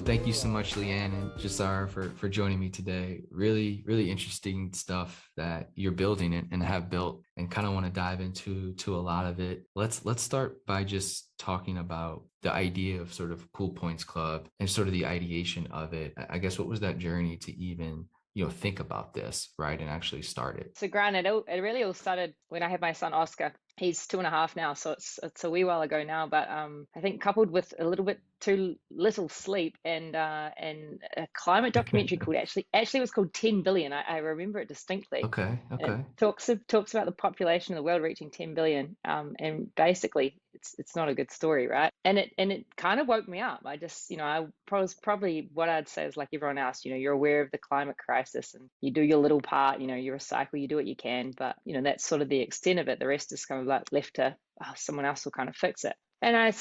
Well, thank you so much, Leanne and Jasara, for joining me today. Really, really interesting stuff that you're building and have built, and kind of want to dive into a lot of it. Let's start by just talking about the idea of sort of Cool Points Club and sort of the ideation of it. I guess, what was that journey to even think about this, right, and actually start it? So Grant, it really all started when I had my son Oscar. He's 2.5 now, so it's a wee while ago now. But I think coupled with a little bit too little sleep and a climate documentary called actually it was called 10 billion. I remember it distinctly. Okay, And it okay. talks about the population of the world reaching 10 billion. And basically it's not a good story, right? And it kind of woke me up. I just, I was probably what I'd say is like everyone else, you're aware of the climate crisis and you do your little part, you recycle, you do what you can, but that's sort of the extent of it. The rest is kind of like left to someone else will kind of fix it. And I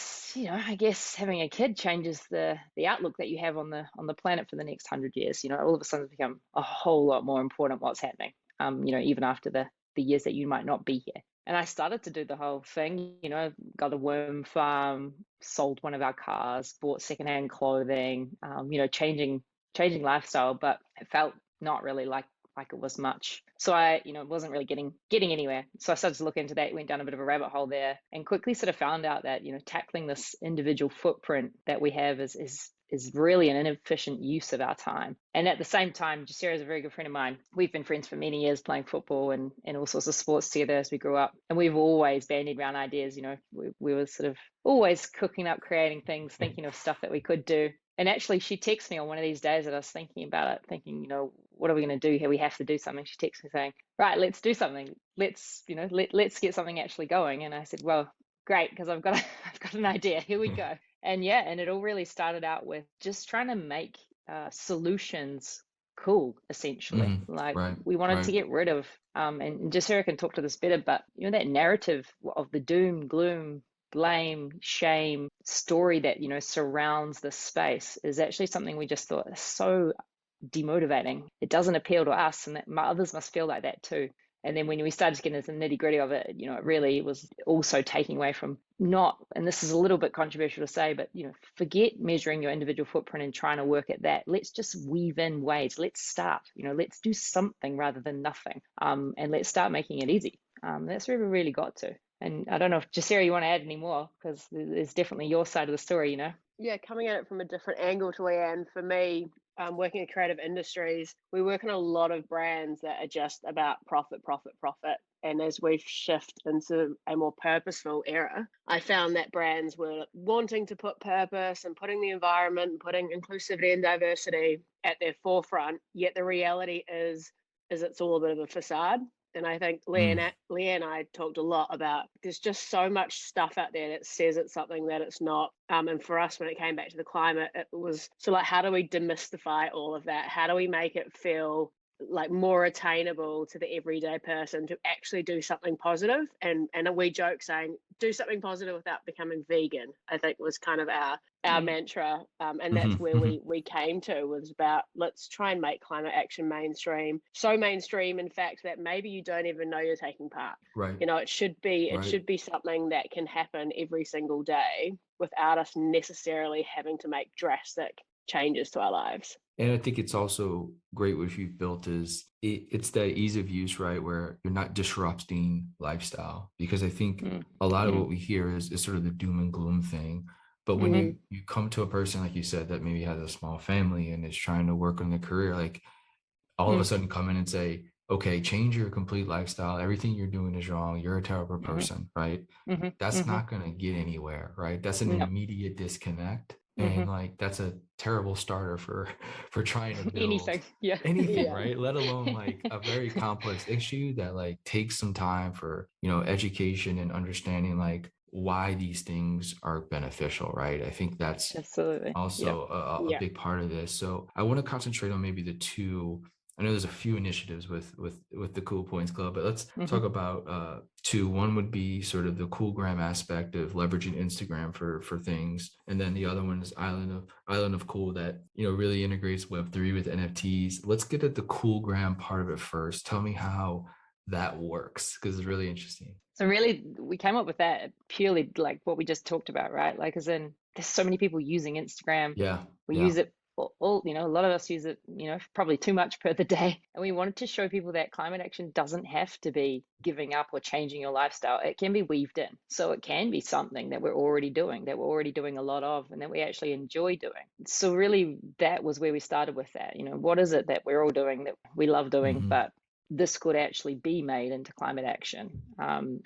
guess having a kid changes the outlook that you have on the planet for the next 100 years. All of a sudden it's become a whole lot more important what's happening. Even after the years that you might not be here. And I started to do the whole thing, got a worm farm, sold one of our cars, bought secondhand clothing, changing lifestyle, but it felt not really like it was much. So I, wasn't really getting anywhere. So I started to look into that, went down a bit of a rabbit hole there, and quickly sort of found out that, tackling this individual footprint that we have is really an inefficient use of our time. And at the same time, Jasira is a very good friend of mine. We've been friends for many years, playing football and all sorts of sports together as we grew up. And we've always bandied around ideas. We were sort of always cooking up, creating things, thinking of stuff that we could do. And actually, she texted me on one of these days that I was thinking about it, thinking, what are we going to do here? We have to do something. She texted me saying, right, let's do something. Let's get something actually going. And I said, well, great, because I've got an idea. Here we go. And it all really started out with just trying to make solutions cool, essentially. Like Right, we wanted right. to get rid of, and Sarah can talk to this better, but that narrative of the doom, gloom, blame, shame story that surrounds this space is actually something we just thought is so demotivating. It doesn't appeal to us, and that others must feel like that too. And then when we started to get into the nitty gritty of it, it really was also taking away from not, and this is a little bit controversial to say, but, forget measuring your individual footprint and trying to work at that. Let's just weave in ways. Let's start, let's do something rather than nothing. And let's start making it easy. That's where we really got to. And I don't know if Jasira, you want to add any more, because there's definitely your side of the story, Yeah, coming at it from a different angle to Leanne, for me, working in creative industries, we work in a lot of brands that are just about profit, profit, profit. And as we've shifted into a more purposeful era, I found that brands were wanting to put purpose and putting the environment, putting inclusivity and diversity at their forefront. Yet the reality is it's all a bit of a facade. And I think Leanne and I talked a lot about there's just so much stuff out there that says it's something that it's not. And for us, when it came back to the climate, it was so like, how do we demystify all of that? How do we make it feel like more attainable to the everyday person to actually do something positive? And we joke saying, do something positive without becoming vegan, I think was kind of our mantra. And that's where we came to, was about, let's try and make climate action mainstream. So mainstream, in fact, that maybe you don't even know you're taking part. Right. It should be something that can happen every single day without us necessarily having to make drastic changes to our lives. And I think it's also great what you've built is it's that ease of use, right? Where you're not disrupting lifestyle, because I think a lot of what we hear is sort of the doom and gloom thing. But when you come to a person, like you said, that maybe has a small family and is trying to work on their career, like all of a sudden come in and say, okay, change your complete lifestyle. Everything you're doing is wrong. You're a terrible person, right? That's not going to get anywhere, right? That's an immediate disconnect. And like, that's a terrible starter for trying to build anything, right? Let alone like a very complex issue that like takes some time for, education and understanding like why these things are beneficial, right? I think that's absolutely also a big part of this. So I want to concentrate on maybe the two. I know there's a few initiatives with the Cool Points Club, but let's talk about two. One would be sort of the coolgram aspect of leveraging Instagram for things, and then the other one is Island of Cool that really integrates Web3 with NFTs. Let's get at the coolgram part of it first. Tell me how that works, because it's really interesting. So really, we came up with that purely like what we just talked about, right? Like, as in, there's so many people using Instagram. Yeah. We Yeah. use it all, a lot of us use it, probably too much per the day. And we wanted to show people that climate action doesn't have to be giving up or changing your lifestyle. It can be weaved in. So it can be something that we're already doing a lot of, and that we actually enjoy doing. So really that was where we started with that. What is it that we're all doing that we love doing, but this could actually be made into climate action,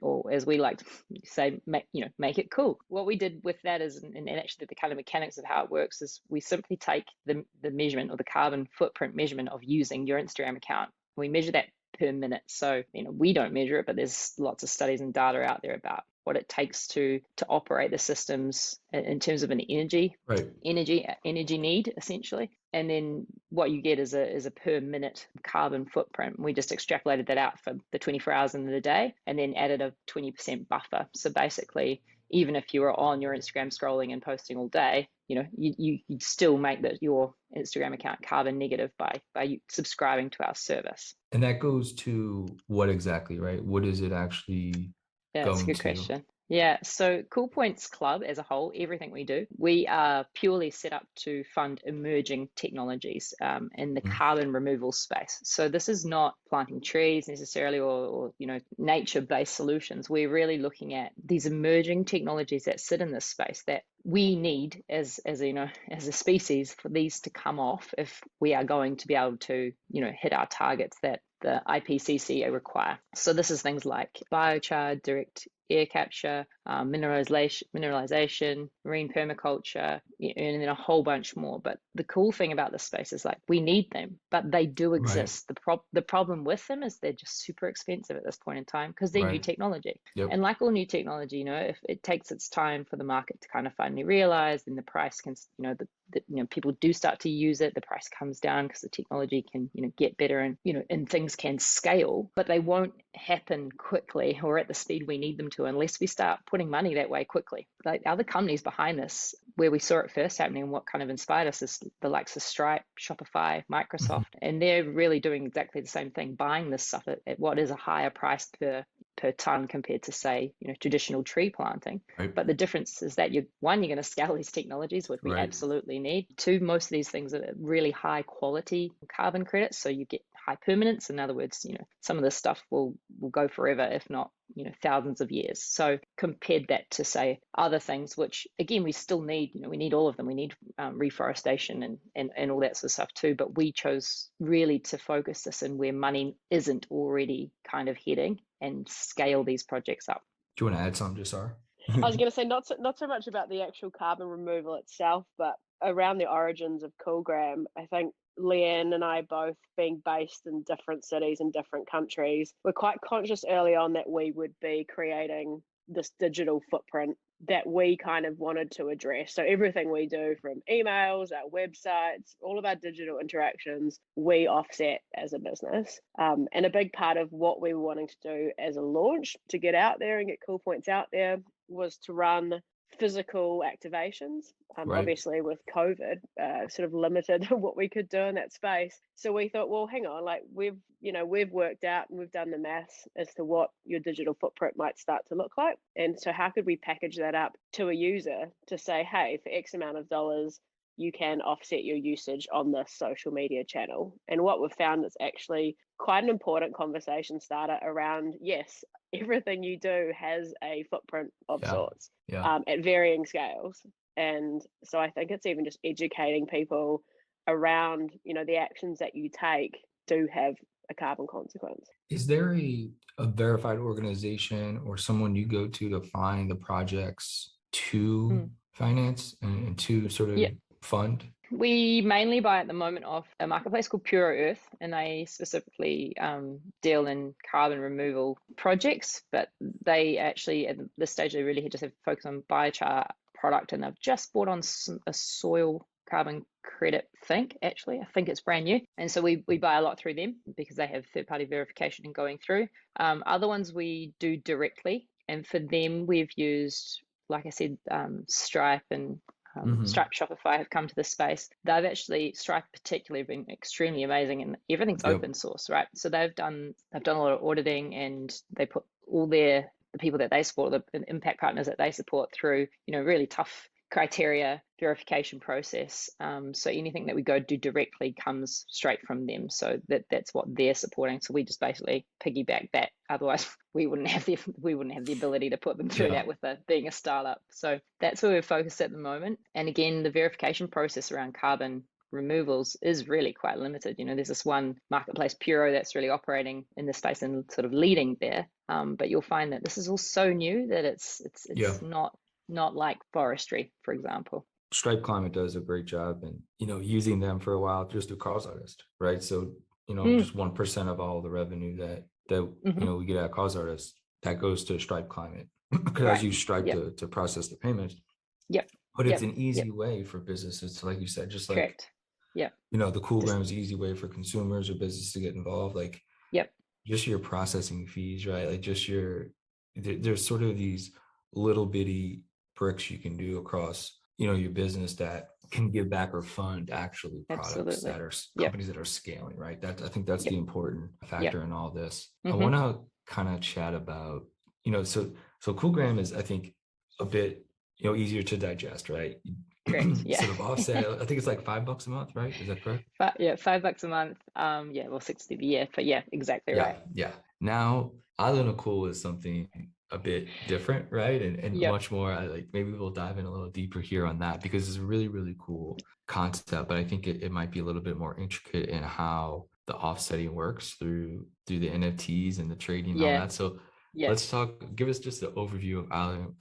or as we like to say, make it cool. What we did with that is, and actually the kind of mechanics of how it works is, we simply take the measurement, or the carbon footprint measurement of using your Instagram account. We measure that per minute. So we don't measure it, but there's lots of studies and data out there about what it takes to operate the systems in terms of an energy need, essentially. And then what you get is a per minute carbon footprint. We just extrapolated that out for the 24 hours in the day, and then added a 20% buffer. So basically, even if you were on your Instagram scrolling and posting all day, you'd still make your Instagram account carbon negative by you subscribing to our service. And that goes to what exactly, right? What is it actually Yeah, that's a going good to? question. Yeah, so Cool Points Club as a whole, everything we do, we are purely set up to fund emerging technologies in the carbon removal space. So this is not planting trees necessarily, or nature-based solutions. We're really looking at these emerging technologies that sit in this space that we need as a species, for these to come off if we are going to be able to hit our targets that the IPCC require. So this is things like biochar, direct air capture, mineralization, marine permaculture, and then a whole bunch more. But the cool thing about this space is, like, we need them, but they do exist. The problem with them is they're just super expensive at this point in time, because they're new technology. And like all new technology, if it takes its time for the market to kind of finally realize, then the price can, people do start to use it, the price comes down because the technology can, get better, and, and things can scale, but they won't happen quickly or at the speed we need them to, unless we start putting money that way quickly. Like, other companies behind this, where we saw it first happening and what kind of inspired us, is the likes of Stripe, Shopify, Microsoft, and they're really doing exactly the same thing, buying this stuff at what is a higher price per ton compared to, say, traditional tree planting. But the difference is that you're going to scale these technologies, which we absolutely need. Two, most of these things are really high quality carbon credits, so you get high permanence. In other words, some of this stuff will go forever, if not thousands of years. So compared that to, say, other things, which again we still need, we need all of them. We need reforestation and all that sort of stuff too. But we chose really to focus this in where money isn't already kind of heading, and scale these projects up. Do you want to add something, Jasar? I was going to say not so much about the actual carbon removal itself, but around the origins of Coolgram. I think Leanne and I, both being based in different cities and different countries, were quite conscious early on that we would be creating this digital footprint that we kind of wanted to address. So everything we do, from emails, our websites, all of our digital interactions, we offset as a business. And a big part of what we were wanting to do as a launch, to get out there and get Cool Points out there, was to run physical activations. Obviously with COVID, sort of limited what we could do in that space. So we thought, well, hang on, like we've worked out and we've done the maths as to what your digital footprint might start to look like. And so how could we package that up to a user to say, hey, for X amount of dollars, you can offset your usage on this social media channel. And what we've found is actually quite an important conversation starter around, yes, everything you do has a footprint of sorts at varying scales. And so I think it's even just educating people around, the actions that you take do have a carbon consequence. Is there a verified organization or someone you go to find the projects to finance and to sort of fund? We mainly buy at the moment off a marketplace called Pure Earth, and they specifically deal in carbon removal projects. But they actually, at this stage, they really just have to focus on biochar product, and they've just bought on a soil carbon credit I think it's brand new, and so we buy a lot through them because they have third-party verification and going through. Other ones we do directly, and for them we've used, like I said, Stripe and Stripe, Shopify have come to this space. They've actually, Stripe particularly, been extremely amazing, and everything's open source, right? So they've done a lot of auditing, and they put all the people that they support, the impact partners that they support, through really tough criteria verification process. So anything that we go do directly comes straight from them. So that's what they're supporting. So we just basically piggyback that. Otherwise, we wouldn't have the ability to put them through that with being a startup. So that's where we're focused at the moment. And again, the verification process around carbon removals is really quite limited. There's this one marketplace, Puro, that's really operating in this space and sort of leading there. But you'll find that this is all so new that it's not like forestry, for example. Stripe Climate does a great job and, using them for a while just to Cause Artist, right? So, just 1% of all the revenue that we get at Cause Artist, that goes to Stripe Climate because I use Stripe to process the payments. Yep. But it's an easy way for businesses to, like you said, just like, correct. Yeah. The Coolgram is an easy way for consumers or business to get involved. Like, just your processing fees, right? Like just there's sort of these little bitty bricks you can do across, your business that can give back or fund actually products that are companies that are scaling, right? I think that's the important factor in all this. I want to kind of chat about, so Coolgram is, I think, a bit, easier to digest, right? Correct. Yeah. Sort of offset. I think it's like $5 a month, right? Is that correct? $5 a month. Well, 60 a year, but exactly right. Yeah. Now, Island of Cool is something a bit different, right? And much more, maybe we'll dive in a little deeper here on that because it's a really, really cool concept, but I think it might be a little bit more intricate in how the offsetting works through the NFTs and the trading and all that. So let's give us just an overview of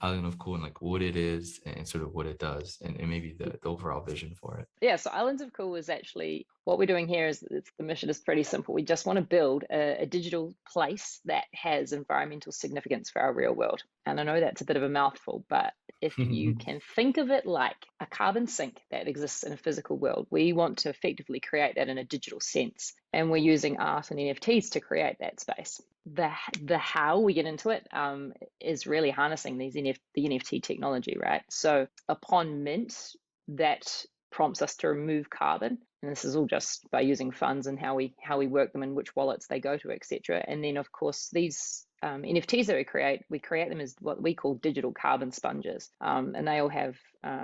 Island of Cool and like what it is and sort of what it does and maybe the overall vision for it. Yeah, so Islands of Cool is actually, what we're doing here is the mission is pretty simple. We just want to build a digital place that has environmental significance for our real world. And I know that's a bit of a mouthful, but if you can think of it like a carbon sink that exists in a physical world, we want to effectively create that in a digital sense. And we're using art and NFTs to create that space. The how we get into it is really harnessing the NFT technology, right? So upon mint, that prompts us to remove carbon. And this is all just by using funds and how we work them and which wallets they go to, etc. And then, of course, these NFTs that we create them as what we call digital carbon sponges. And they all have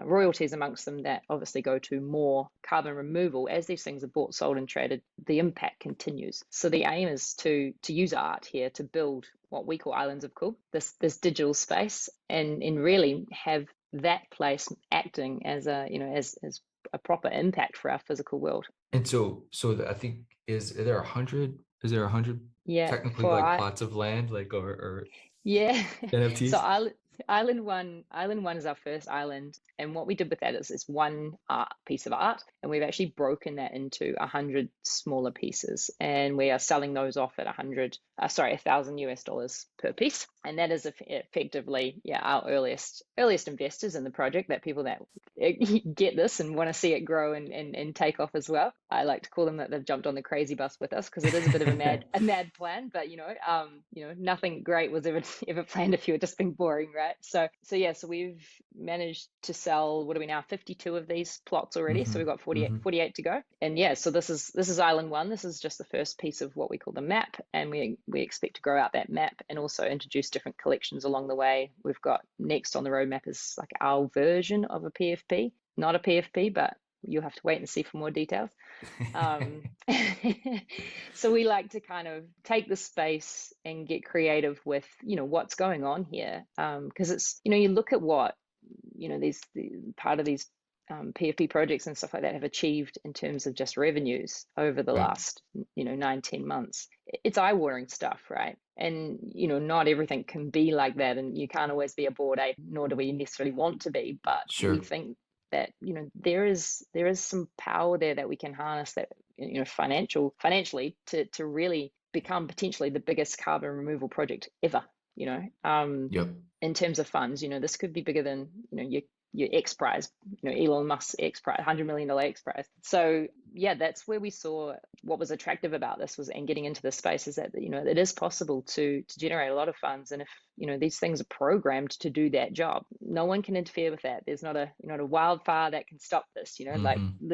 royalties amongst them that obviously go to more carbon removal. As these things are bought, sold, and traded, the impact continues. So the aim is to use art here to build what we call Islands of Cool, this digital space, and really have that place acting as as a proper impact for our physical world. And so I think is there 100 technically plots of land or NFTs? So Island One is our first island, and what we did with that is one piece of art, and we've actually broken that into 100 smaller pieces, and we are selling those off at $1,000 per piece, and that is effectively our earliest investors in the project, that people that get this and want to see it grow and take off as well. I like to call them that they've jumped on the crazy bus with us because it is a bit of a mad plan, but nothing great was ever planned if you were just being boring, right? So we've managed to sell, what are we now, 52 of these plots already. So we've got 48 to go. And so this is Island One. This is just the first piece of what we call the map, and we expect to grow out that map and also introduce different collections along the way. We've got next on the roadmap is like our version of a PFP, not a PFP, but you'll have to wait and see for more details. So we like to kind of take the space and get creative with, what's going on here. Because it's, you look at what, part of these PFP projects and stuff like that have achieved in terms of just revenues over the last, 9-10 months. It's eye-watering stuff, right? And, not everything can be like that, and you can't always be a bored ape, nor do we necessarily want to be, but we think that there is some power there that we can harness, that financially to really become potentially the biggest carbon removal project ever. In terms of funds, this could be bigger than your X Prize, Elon Musk's X Prize, $100 million X Prize. So that's where we saw what was attractive about this and getting into this space is that it is possible to generate a lot of funds, and if these things are programmed to do that job, no one can interfere with that. There's not a wildfire that can stop this.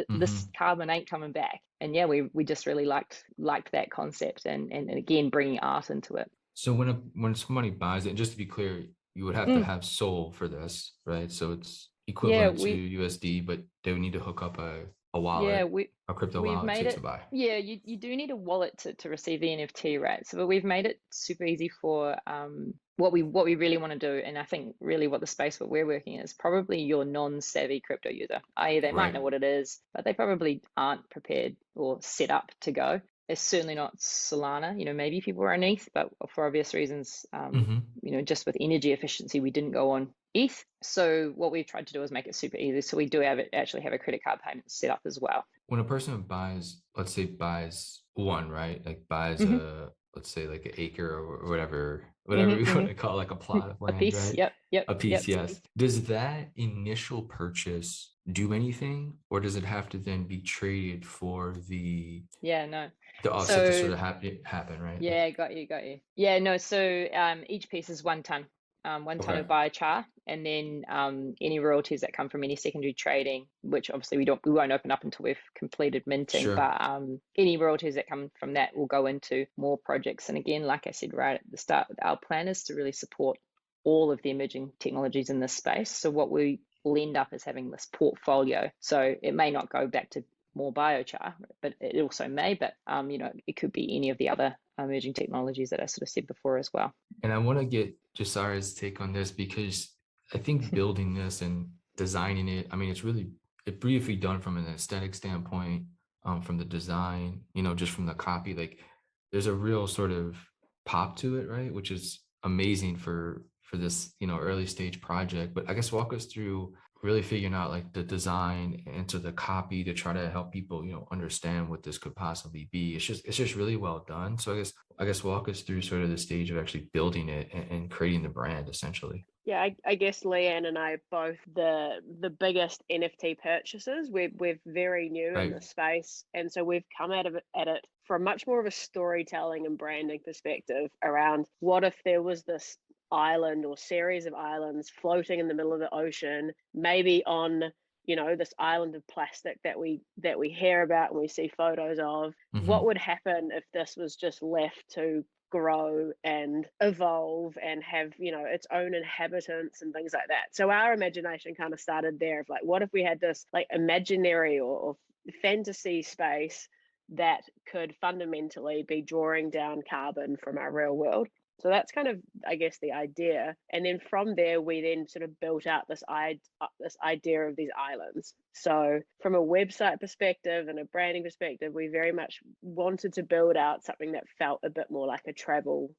This carbon ain't coming back. And we just really liked that concept, and again bringing art into it. So when somebody buys it, just to be clear, you would have to have soul for this, right? So it's Yeah, equivalent to USD, but they would need to hook up a yeah, wallet, a crypto we've wallet made to it. buy. Yeah, you do need a wallet to receive the NFT, right? So, but we've made it super easy for what we really want to do, and I think really what the space what we're working is probably your non-savvy crypto user, i.e. they might Right. know what it is, but they probably aren't prepared or set up to go. It's certainly not Solana. Maybe people are on ETH, but for obvious reasons, Mm-hmm. just with energy efficiency, we didn't go on ETH. So what we've tried to do is make it super easy. So we do actually have a credit card payment set up as well. When a person buys, let's say buys one, right? Like buys Mm-hmm. let's say like an acre or whatever Mm-hmm, you want mm-hmm. to call, like a plot of A land, piece. right? Yep. Yep. A Yep. piece, yes. Does that initial purchase do anything, or does it have to then be traded for Yeah. No. the offset to So sort of happen, right? Like, yeah, got you. Yeah. No. So each piece is 1 ton. 1 ton okay, of biochar, and then any royalties that come from any secondary trading, which obviously we won't open up until we've completed minting, sure. but any royalties that come from that will go into more projects. And again, like I said right at the start, our plan is to really support all of the emerging technologies in this space. So what we will end up is having this portfolio. So it may not go back to more biochar, but it also may. But it could be any of the other emerging technologies that I sort of said before as well. And I want to get Jasara's take on this, because I think building this and designing it, I mean, it's beautifully done from an aesthetic standpoint, from the design, just from the copy. Like, there's a real sort of pop to it, right? Which is amazing for this, early stage project. But I guess walk us through really figuring out like the design and to the copy to try to help people, understand what this could possibly be. It's just really well done. So I guess walk us through sort of the stage of actually building it and creating the brand essentially. Yeah, I guess Leanne and I are both the biggest NFT purchasers. We're very new in Right. this space, and so we've come at it from much more of a storytelling and branding perspective around what if there was this island or series of islands floating in the middle of the ocean, maybe on this island of plastic that we hear about and we see photos of. Mm-hmm. What would happen if this was just left to grow and evolve and have its own inhabitants and things like that? So our imagination kind of started there of like, what if we had this like imaginary or fantasy space that could fundamentally be drawing down carbon from our real world? So that's kind of, I guess, the idea. And then from there, we then sort of built out this idea of these islands. So from a website perspective and a branding perspective, we very much wanted to build out something that felt a bit more like a travel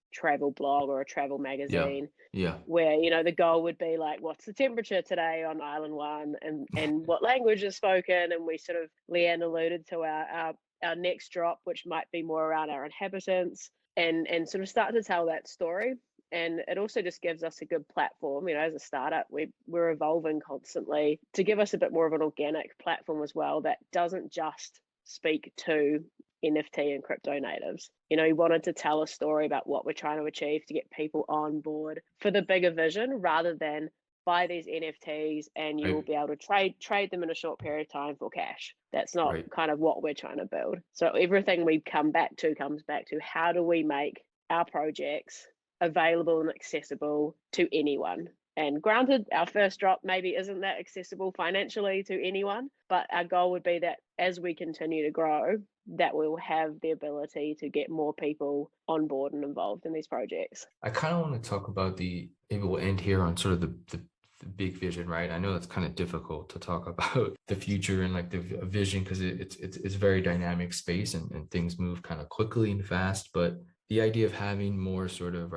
blog or a travel magazine. Yeah. Where, the goal would be like, what's the temperature today on Island 1 and what language is spoken? And we sort of, Leanne alluded to our next drop, which might be more around our inhabitants. And sort of start to tell that story. And it also just gives us a good platform. As a startup, we're evolving constantly to give us a bit more of an organic platform as well that doesn't just speak to NFT and crypto natives. We wanted to tell a story about what we're trying to achieve to get people on board for the bigger vision, rather than buy these NFTs and you will be able to trade them in a short period of time for cash. That's not kind of what we're trying to build. So everything we comes back to how do we make our projects available and accessible to anyone? And granted, our first drop maybe isn't that accessible financially to anyone, but our goal would be that as we continue to grow, that we'll have the ability to get more people on board and involved in these projects. I kind of want to talk about maybe we'll end here on sort of the big vision, right? I know that's kind of difficult to talk about the future and like the vision, because it's very dynamic space and things move kind of quickly and fast. But the idea of having more sort of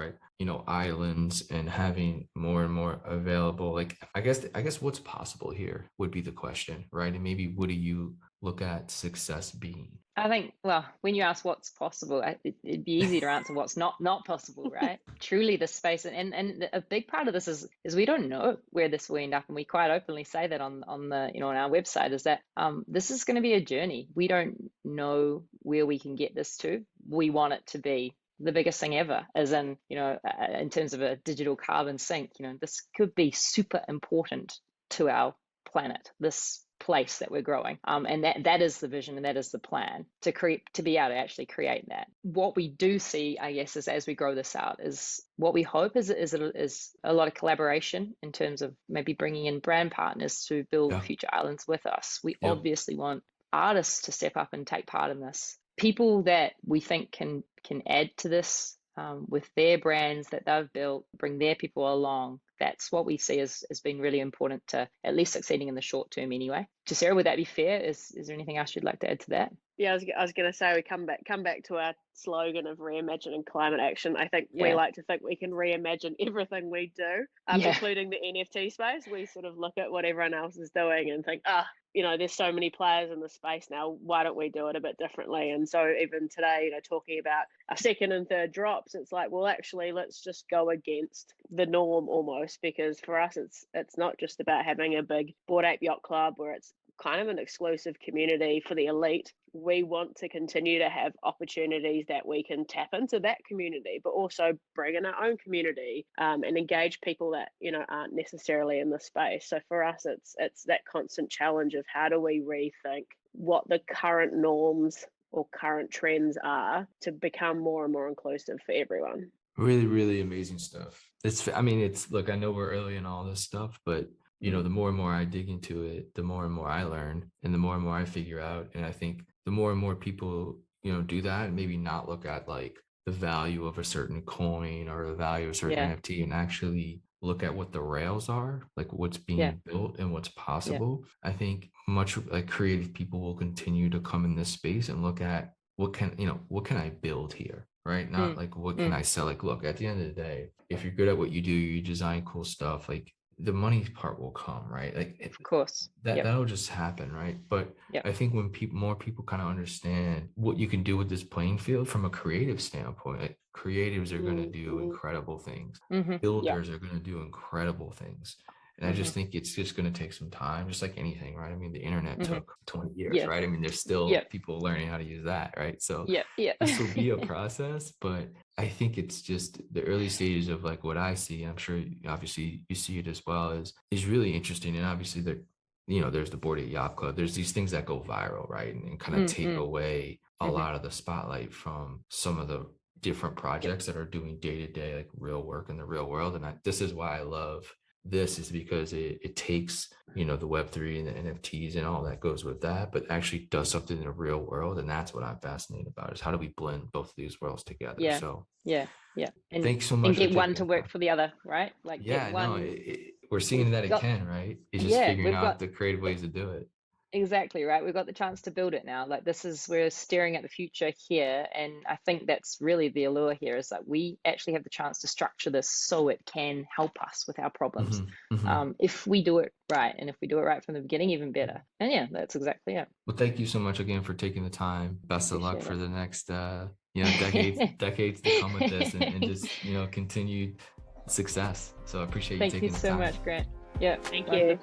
islands and having more and more available, like I guess what's possible here would be the question, right? And maybe what do you look at success being? I think, well, when you ask what's possible, it'd be easy to answer what's not possible, right? Truly the space, and a big part of this is we don't know where this will end up, and we quite openly say that on the on our website, is that this is going to be a journey. We don't know where we can get this to. We want it to be the biggest thing ever, as in in terms of a digital carbon sink. This could be super important to our planet, this place that we're growing. And that is the vision, and that is the plan, to be able to actually create that. What we do see, I guess, is as we grow this out, is what we hope is a lot of collaboration in terms of maybe bringing in brand partners to build future islands with us. We obviously want artists to step up and take part in this. People that we think can add to this with their brands that they've built, bring their people along. That's what we see as being really important to at least succeeding in the short term anyway. Sarah, would that be fair? Is there anything else you'd like to add to that? Yeah, I was going to say, we come back to our slogan of reimagining climate action. I think we like to think we can reimagine everything we do, including the NFT space. We sort of look at what everyone else is doing and think, there's so many players in the space now. Why don't we do it a bit differently? And so even today, talking about our second and third drops, it's like, well, actually, let's just go against the norm almost, because for us, it's not just about having a big Bored Ape Yacht Club where it's kind of an exclusive community for the elite. We want to continue to have opportunities that we can tap into that community, but also bring in our own community and engage people that aren't necessarily in the space. So for us, it's that constant challenge of how do we rethink what the current norms or current trends are to become more and more inclusive for everyone. Really, really amazing stuff. Look, I know we're early in all this stuff, but the more and more I dig into it, the more and more I learn, and the more I figure out. And I think the more and more people, do that, and maybe not look at like the value of a certain coin or the value of a certain NFT, and actually look at what the rails are, like what's being built and what's possible. I think much like creative people will continue to come in this space and look at what can I build here, right? Not like what can I sell? Like, look, at the end of the day, if you're good at what you do, you design cool stuff, like the money part will come, right? Like, of course, that'll just happen, right? But I think when more people kind of understand what you can do with this playing field from a creative standpoint, like creatives are going to do incredible things. Builders are going to do incredible things. And I just think it's just going to take some time, just like anything, right? I mean, the internet took 20 years, right? I mean, there's still people learning how to use that, right? So this will be a process, but I think it's just the early stages of like what I see. I'm sure obviously you see it as well, is really interesting. And obviously there's the Bored Ape Yacht Club. There's these things that go viral, right? And kind of take away a lot of the spotlight from some of the different projects that are doing day-to-day, like real work in the real world. And this is why I love this, is because it takes the Web3 and the NFTs and all that goes with that, but actually does something in the real world. And that's what I'm fascinated about, is how do we blend both of these worlds together? And thanks so much. And get one to work for the other, right? Like we're seeing that it can, right? It's just figuring out the creative ways to do it. Exactly, right. We've got the chance to build it now. Like we're staring at the future here. And I think that's really the allure here, is that we actually have the chance to structure this so it can help us with our problems. If we do it right, and if we do it right from the beginning, even better. And that's exactly it. Well, thank you so much again for taking the time. Best of luck for the next, decades to come with this, and just, continued success. So I appreciate you taking the time. Thank you so much, Grant. Yeah, thank you.